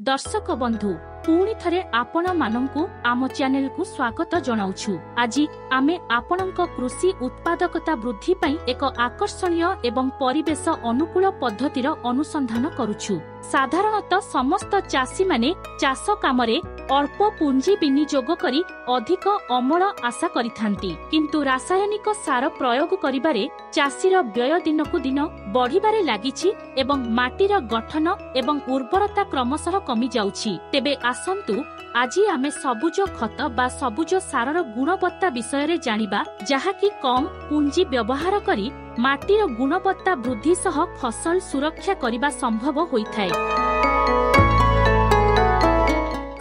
दर्शक बंधु पुणी थरे आपण मानंकु आम चैनल को स्वागत जनाउछु। आज आमे आपणक कृषि उत्पादकता वृद्धि पई एक आकर्षणीय एवं परिवेश अनुकूल पद्धतिर अनुसंधान करूछु। साधारणतः समस्त चाषी माने चाष कामरे अल्प पुंजी विनियोग करी अधिक अमल आशा करिथांती, किंतु रासायनिक सार प्रयोग करिबारे चाषीर व्यय दिनकु दिन बढ़िबारे लागिछि एवं माटीर गठन एवं उर्वरता क्रमशः कमी जाउछि। तेबे आसंतु आज आमे सबुज खत बा सबुज सारर गुणवत्ता विषय रे जानिबा, जहाकी कम पुंजी व्यवहार करी माटीर गुणवत्ता वृद्धि सह फसल सुरक्षा करिबा संभव होइथाय।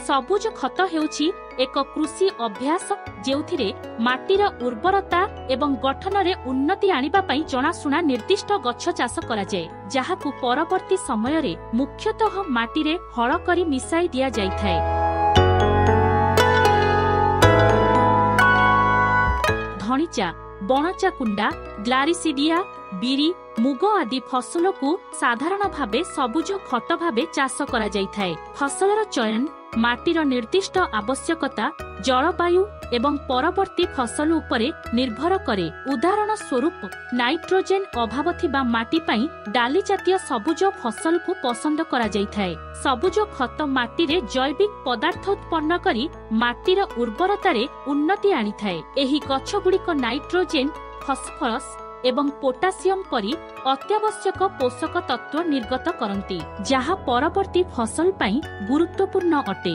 सबुज खत हेउछि एक कृषि अभ्यास जेउथिरे माटीर उर्वरता एवं गठन रे उन्नति आनिबा पई जनाशुना निर्दिष्ट गछ चाष करा जाय, जहाकू परवर्ती समय रे मुख्यतः माटी रे हळ करी मिसाई दिया जायथाय। धणिचा, बणचा कुंडा, ग्लारिसिडिया, बिरी, मुग आदि फसल को साधारण भावे सबुज खत भावे चाष करा जायथाय। फसलर चयन माटीर निर्दिष्ट आवश्यकता, जलवायु एवं परवर्ती फसल उपरे निर्भर करे। उदाहरण स्वरूप नाइट्रोजेन अभाव थिबा माटी पई डाली जातीय सबुज फसल को पसंद करा जायथाय। सबुज खत माटी रे जैविक पदार्थ उत्पन्न करी माटीर उर्वरता रे उन्नति आनिथाय। एही गछ गुड़िक नाइट्रोजेन, फस्फरस एवं पोटासियम परी अत्यावश्यक पोषक तत्व निर्गत करती, जहा परवर्ती फसल पई गुरुत्वपूर्ण अटे।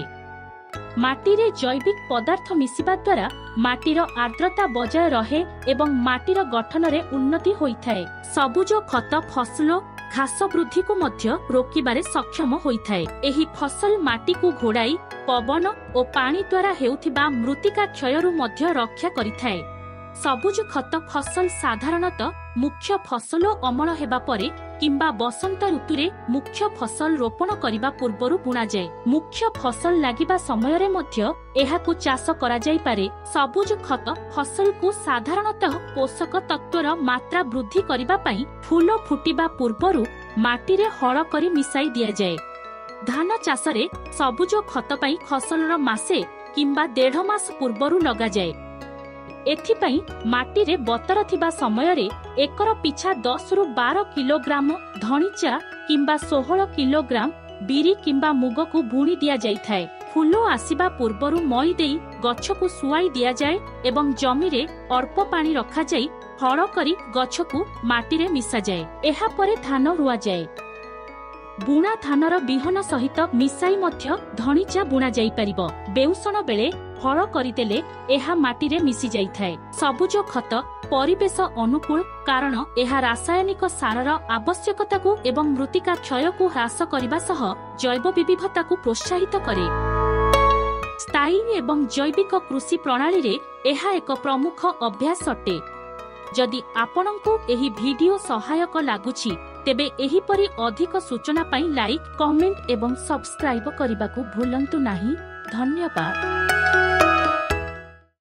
माटी रे जैविक पदार्थ मिसिबा द्वारा माटीर आर्द्रता बजाय रहे एवं माटीर गठन रे उन्नति होइथाय। सबुज खत फसल घास वृद्धि को मध्य रोकिबारे सक्षम होइथाय। एही फसल माटी को घोड़ाई पवन और पानी द्वारा हेउथिबा मृत्तिका क्षयरु मध्य रक्षा करिथाय। सबुज खत फसल साधारणतः मुख्य फसल अमल हेबा परे किंबा बसंत ऋतुरे मुख्य फसल रोपण करिबा पूर्वरु बुना जाय। मुख्य फसल लागिबा समय रे मध्य एहाकु चाष करा जाय पारे। सबुज खत फसल को साधारणतः पोषक तत्वर मात्रा वृद्धि करिबा पई फूल फुटिबा पूर्वरु माटी रे हळ करी मिसाई दिया जाय। धान चाष रे सबुज खत पई फसलर मासे किंबा 1.5 मास पूर्वरु लगा जाय। एथिपाई माटी रे बतर थिबा समय रे एकर पिछा 10 रु 12 किलोग्राम धणिचा किंबा 16 किलोग्राम बिरी किंबा मुग को बुणी दिया जायथाय। फूल आसीबा पूर्वरु मई देई गछ को सुआई दिया जाय एवं जमी रे अल्प पानी रखा जाय। हळ करी गछ को माटी रे मिसा जाय। एहा परे धान रुआ जाय। बुणा धानर बिहन सहित मिसाई मध्य धणिचा बुणा जाई परिबो। बेउसण बेले हळ करिदेले एहा माटी रे मिसी जाइथाय। सबुज खत परिवेश अनुकूल कारण एहा रासायनिक सारर आवश्यकता को एवं मृत्तिका क्षय को ह्रास करिबा सह जैव विविधता को प्रोत्साहित करे। स्थायी एवं जैविक कृषि प्रणाली रे एहा एक प्रमुख अभ्यास अटे। जदि आपणको एही वीडियो सहायक लागुछि तेबे एही परि अधिक सूचना पाई लाइक, कमेंट एवं सब्सक्राइब करने को भूलंतु नहीं। धन्यवाद।